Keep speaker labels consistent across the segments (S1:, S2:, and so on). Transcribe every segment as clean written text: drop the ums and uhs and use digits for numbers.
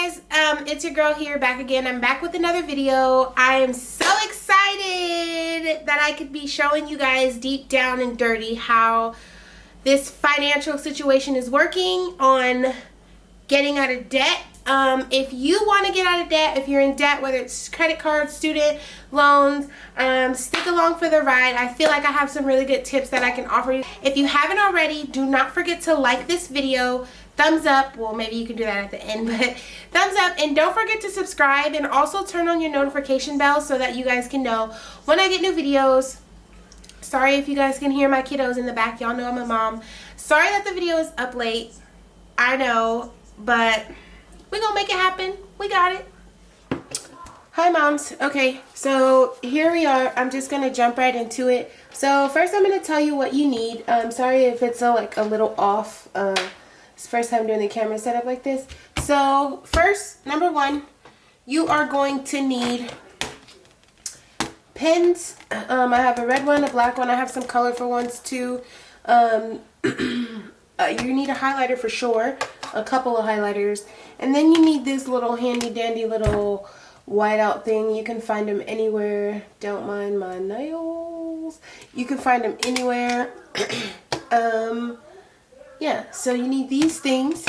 S1: guys, it's your girl here back again. I'm back with another video. I am so excited that I could be showing you guys deep down and dirty how this financial situation is working on getting out of debt. If you want to get out of debt, if you're in debt, whether it's credit cards, student loans, stick along for the ride. I feel like I have some really good tips that I can offer you. If you haven't already, do not forget to like this video. Thumbs up. Well, maybe you can do that at the end, but thumbs up. And don't forget to subscribe and also turn on your notification bell so that you guys can know when I get new videos. Sorry if you guys can hear my kiddos in the back. Y'all know I'm a mom. Sorry that the video is up late. I know, but we're gonna make it happen. We got it. Hi moms. Okay, so here we are. I'm just gonna jump right into it. So first I'm gonna tell you what you need. Sorry if it's a little off. It's the first time doing the camera setup like this. So first, number one, you are going to need pens. I have a red one, a black one. I have some colorful ones too. You need a highlighter for sure, a couple of highlighters, and then you need this little handy dandy little whiteout thing. You can find them anywhere. Don't mind my nails. You can find them anywhere. Yeah, so you need these things.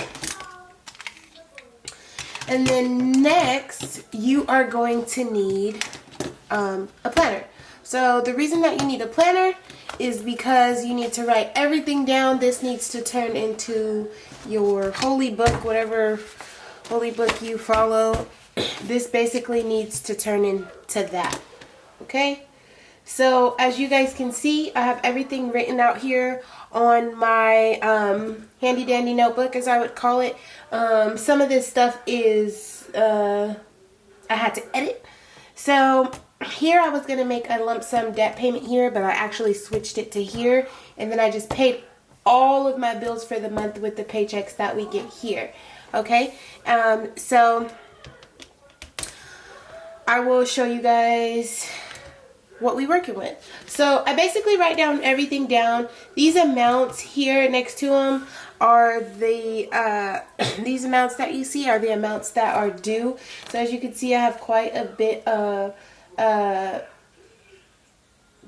S1: And then next, you are going to need a planner. So the reason that you need a planner is because you need to write everything down. This needs to turn into your holy book, whatever holy book you follow. This basically needs to turn into that, okay? So as you guys can see, I have everything written out here on my handy dandy notebook, as I would call it. Some of this stuff is I had to edit. So here I was going to make a lump sum debt payment here, but I actually switched it to here, and then I just paid all of my bills for the month with the paychecks that we get here. Okay, so I will show you guys what we're working with. So I basically write down everything down. These amounts here next to them are the these amounts that you see are the amounts that are due. So as you can see, I have quite a bit of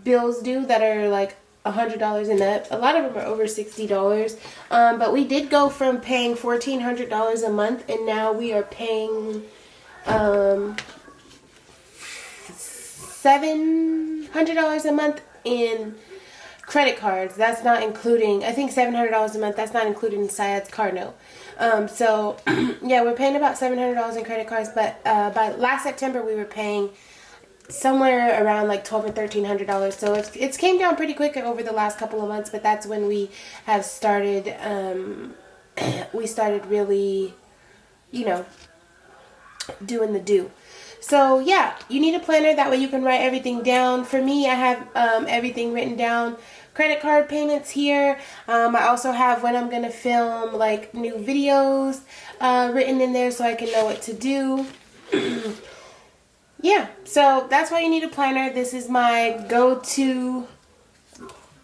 S1: bills due that are like $100 and up. A lot of them are over $60. But we did go from paying $1,400 a month, and now we are paying $700 a month in credit cards. That's not including, I think $700 a month, that's not including Syed's car note. So yeah, we're paying about $700 in credit cards, but by last September we were paying somewhere around like $1,200 or $1,300. So it's came down pretty quick over the last couple of months, but that's when we have started really, you know, doing the do. So yeah, you need a planner, that way you can write everything down. For me, I have everything written down. Credit card payments here. I also have when I'm going to film like new videos written in there so I can know what to do. Yeah, so that's why you need a planner. This is my go-to.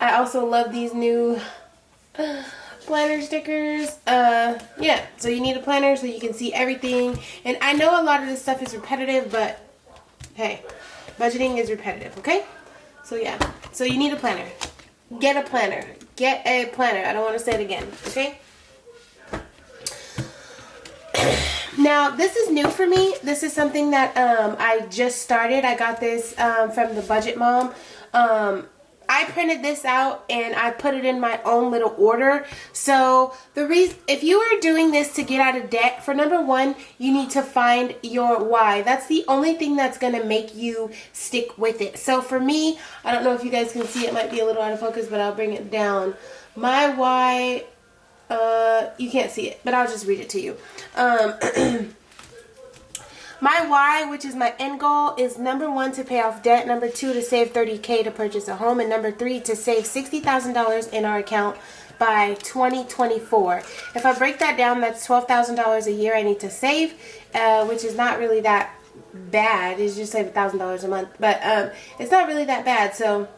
S1: I also love these new planner stickers. Yeah, so you need a planner so you can see everything. And I know a lot of this stuff is repetitive, but hey, budgeting is repetitive, okay? So yeah, so you need a planner. Get a planner. Get a planner. I don't want to say it again, okay? Now, this is new for me. This is something that I just started. I got this from the Budget Mom. I printed this out and I put it in my own little order. So the reason, if you are doing this to get out of debt, for number one, you need to find your why. That's the only thing that's going to make you stick with it. So for me, I don't know if you guys can see, it might be a little out of focus, but I'll bring it down. My why, you can't see it, but I'll just read it to you. My why, which is my end goal, is number one, to pay off debt, number two, to save $30K to purchase a home, and number three, to save $60,000 in our account by 2024. If I break that down, that's $12,000 a year I need to save, which is not really that bad. It's just like $1,000 a month, but it's not really that bad. So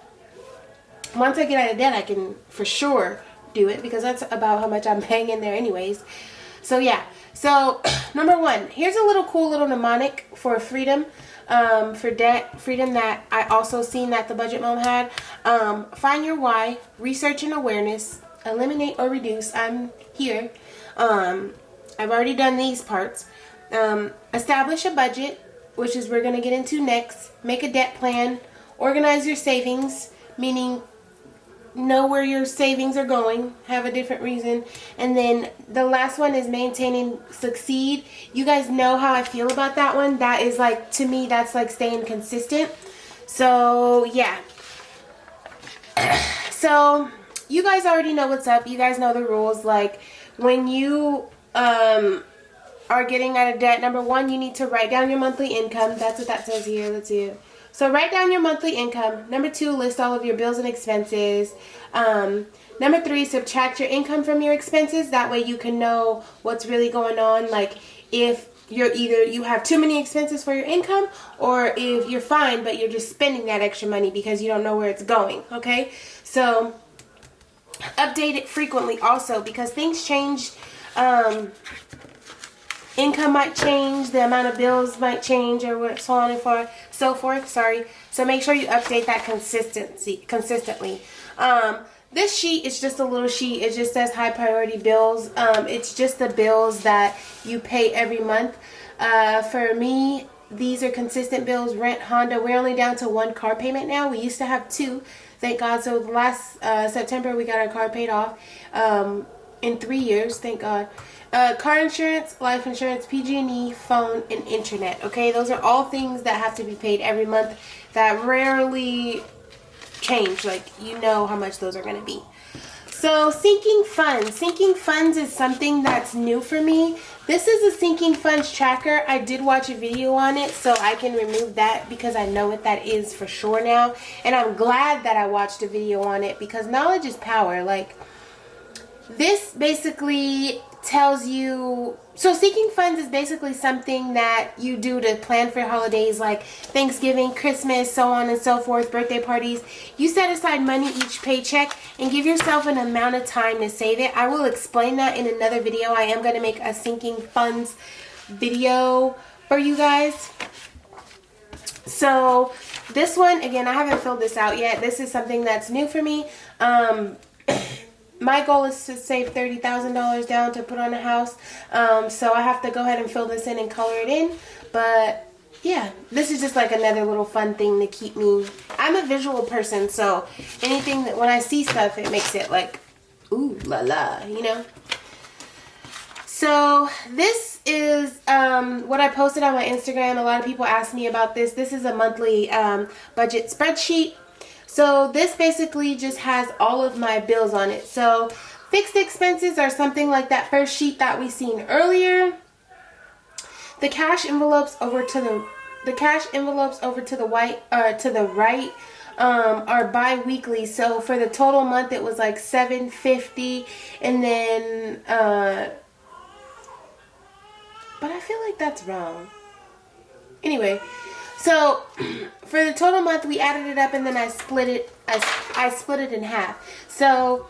S1: once I get out of debt, I can for sure do it, because that's about how much I'm paying in there anyways. So yeah, So, number one, here's a little cool little mnemonic for freedom, for debt freedom that I also seen that the Budget Mom had. Find your why, research and awareness, eliminate or reduce. I'm here. I've already done these parts. Establish a budget, which is we're going to get into next. Make a debt plan. Organize your savings, meaning know where your savings are going, have a different reason. And then the last one is maintaining succeed. You guys know how I feel about that one. That is like, to me, that's like staying consistent. So yeah. So you guys already know what's up. You guys know the rules. Like when you are getting out of debt, number one, you need to write down your monthly income. That's what that says here. Let's see. So write down your monthly income. Number two, list all of your bills and expenses. Number three, subtract your income from your expenses. That way you can know what's really going on. Like if you're either you have too many expenses for your income, or if you're fine but you're just spending that extra money because you don't know where it's going. Okay, so update it frequently also, because things change. Income might change, the amount of bills might change, or so on and so forth. Sorry. So make sure you update that consistently. This sheet is just a little sheet. It just says high priority bills. It's just the bills that you pay every month. For me, these are consistent bills. Rent, Honda. We're only down to one car payment now. We used to have two, thank God. So last September we got our car paid off in 3 years, thank God. Car insurance, life insurance, PG&E, phone, and internet. Okay, those are all things that have to be paid every month that rarely change. Like, you know how much those are going to be. So, sinking funds. Sinking funds is something that's new for me. This is a sinking funds tracker. I did watch a video on it, so I can remove that because I know what that is for sure now. And I'm glad that I watched a video on it, because knowledge is power. Like, this basically tells you, so sinking funds is basically something that you do to plan for holidays like Thanksgiving, Christmas, so on and so forth, birthday parties. You set aside money each paycheck and give yourself an amount of time to save it. I will explain that in another video. I am going to make a sinking funds video for you guys. So this one, again, I haven't filled this out yet. This is something that's new for me. My goal is to save $30,000 down to put on a house. So I have to go ahead and fill this in and color it in. But yeah, this is just like another little fun thing to keep me. I'm a visual person, so anything that when I see stuff, it makes it like, ooh la la, you know. So this is what I posted on my Instagram. A lot of people asked me about this. This is a monthly budget spreadsheet. So this basically just has all of my bills on it. So fixed expenses are something like that first sheet that we seen earlier. The cash envelopes over to the right are bi-weekly. So for the total month it was like $750, and then but I feel like that's wrong. Anyway, so for the total month, we added it up, and then I split it. I split it in half. So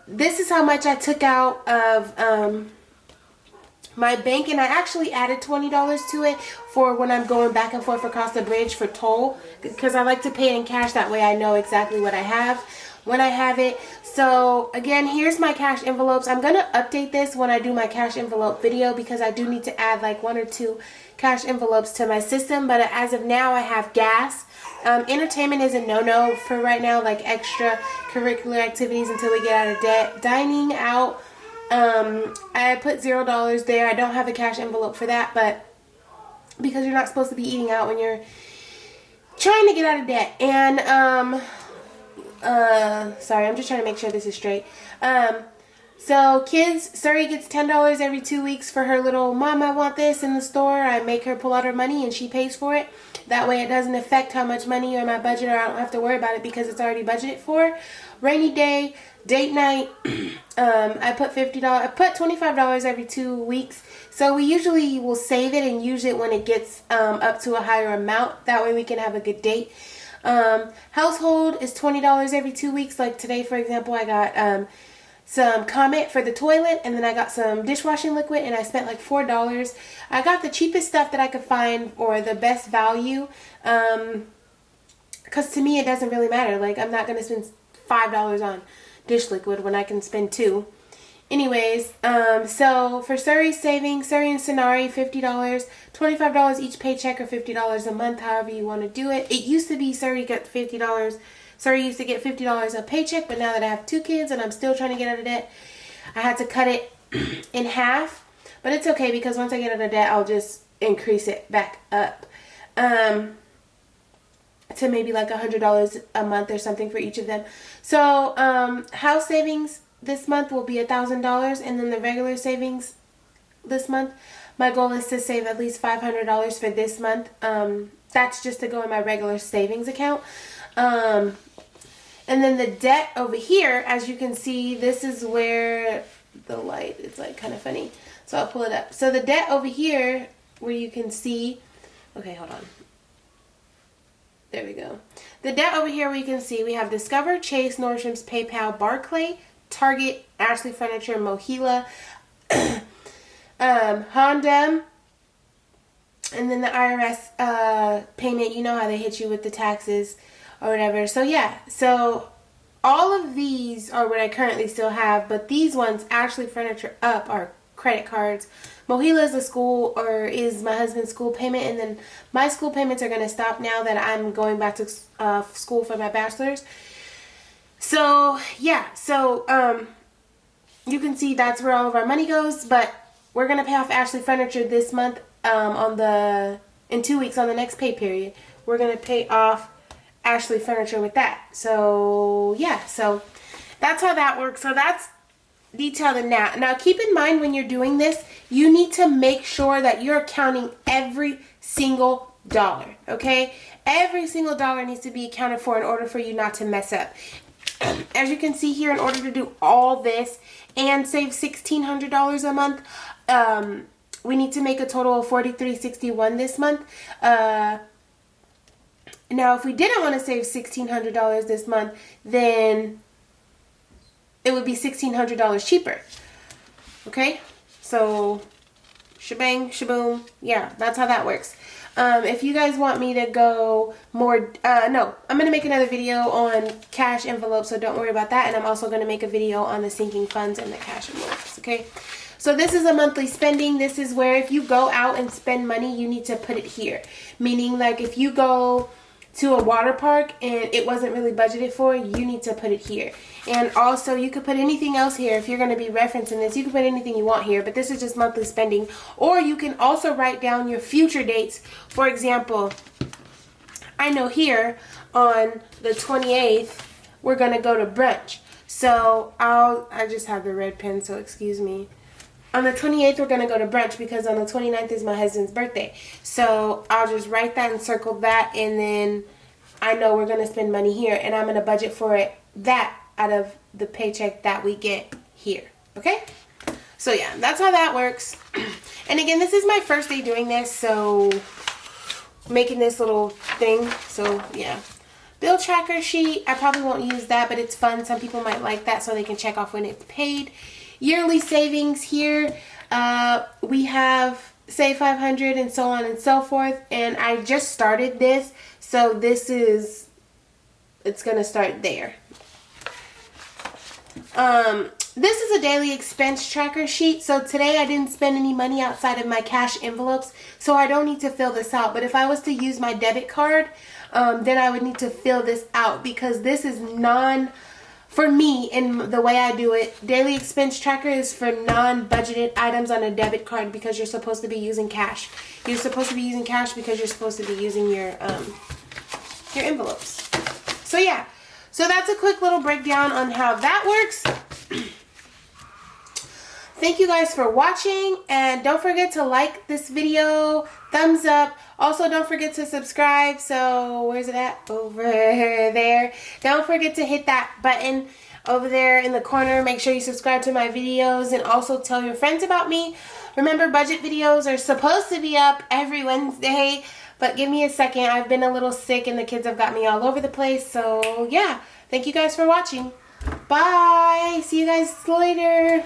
S1: this is how much I took out of my bank, and I actually added $20 to it for when I'm going back and forth across the bridge for toll, because I like to pay in cash. That way I know exactly what I have when I have it. So again, here's my cash envelopes. I'm going to update this when I do my cash envelope video, because I do need to add like 1 or 2 cash envelopes to my system. But as of now, I have gas. Entertainment is a no-no for right now, like extracurricular activities until we get out of debt. Dining out, I put $0 there. I don't have a cash envelope for that, but because you're not supposed to be eating out when you're trying to get out of debt. And sorry, I'm just trying to make sure this is straight. So kids, Surrey gets $10 every 2 weeks for her little "Mom, I want this" in the store. I make her pull out her money and she pays for it. That way it doesn't affect how much money or my budget, or I don't have to worry about it because it's already budgeted for. Rainy day, date night, I put $50. I put $25 every 2 weeks. So we usually will save it and use it when it gets up to a higher amount. That way we can have a good date. Household is $20 every 2 weeks. Like today, for example, I got some Comet for the toilet, and then I got some dishwashing liquid, and I spent like $4. I got the cheapest stuff that I could find, or the best value, because to me it doesn't really matter. Like, I'm not going to spend $5 on dish liquid when I can spend $2. Anyways, so for Surrey savings, Surrey and Sonari, $50, $25 each paycheck, or $50 a month, however you want to do it. It used to be Surrey got $50. Surrey used to get $50 a paycheck, but now that I have 2 kids and I'm still trying to get out of debt, I had to cut it in half. But it's okay, because once I get out of debt, I'll just increase it back up to maybe like $100 a month or something for each of them. So house savings this month will be $1,000, and then the regular savings this month, my goal is to save at least $500 for this month. That's just to go in my regular savings account. And then the debt over here, as you can see, this is where the light is like kind of funny, so I'll pull it up. So the debt over here, where you can see, okay, hold on. There we go. The debt over here, where you can see, we have Discover, Chase, Nordstrom's, PayPal, Barclay, Target, Ashley Furniture, Mohila, Honda, and then the IRS payment. You know how they hit you with the taxes or whatever. So yeah, so all of these are what I currently still have, but these ones, Ashley Furniture Up, are credit cards. Mohila is a school, or is my husband's school payment, and then my school payments are going to stop now that I'm going back to school for my bachelor's. So yeah, so you can see that's where all of our money goes, but we're going to pay off Ashley Furniture this month in 2 weeks on the next pay period. We're going to pay off Ashley Furniture with that. So yeah, so that's how that works. So that's detailed in that. Now keep in mind, when you're doing this, you need to make sure that you're counting every single dollar, okay? Every single dollar needs to be accounted for in order for you not to mess up. As you can see here, in order to do all this and save $1,600 a month, we need to make a total of $43.61 this month. Now, if we didn't want to save $1,600 this month, then it would be $1,600 cheaper. Okay? So, shebang, shaboom. Yeah, that's how that works. If you guys want me to go more, no, I'm going to make another video on cash envelopes, so don't worry about that. And I'm also going to make a video on the sinking funds and the cash envelopes, okay? So this is a monthly spending. This is where if you go out and spend money, you need to put it here. Meaning, like, if you go to a water park and it wasn't really budgeted for, you need to put it here. And also, you could put anything else here. If you're going to be referencing this, you can put anything you want here, but this is just monthly spending. Or you can also write down your future dates. For example, I know here on the 28th, we're going to go to brunch. So I just have the red pen, so excuse me. On the 28th, we're going to go to brunch because on the 29th is my husband's birthday. So I'll just write that and circle that, and then I know we're going to spend money here, and I'm going to budget for it, that out of the paycheck that we get here. Okay? So yeah, that's how that works. And again, this is my first day doing this, so making this little thing. So yeah. Bill tracker sheet, I probably won't use that, but it's fun. Some people might like that so they can check off when it's paid. Yearly savings here, we have Save 500 and so on and so forth. And I just started this, so this is, it's going to start there. This is a daily expense tracker sheet. So today I didn't spend any money outside of my cash envelopes, so I don't need to fill this out. But if I was to use my debit card, then I would need to fill this out, because this is for me, in the way I do it, daily expense tracker is for non-budgeted items on a debit card, because you're supposed to be using cash. You're supposed to be using cash because you're supposed to be using your envelopes. So yeah, so that's a quick little breakdown on how that works. Thank you guys for watching, and don't forget to like this video, thumbs up. Also, don't forget to subscribe. So where's it at? Over there. Don't forget to hit that button over there in the corner. Make sure you subscribe to my videos, and also tell your friends about me. Remember, budget videos are supposed to be up every Wednesday, but give me a second. I've been a little sick and the kids have got me all over the place. So yeah, thank you guys for watching. Bye. See you guys later.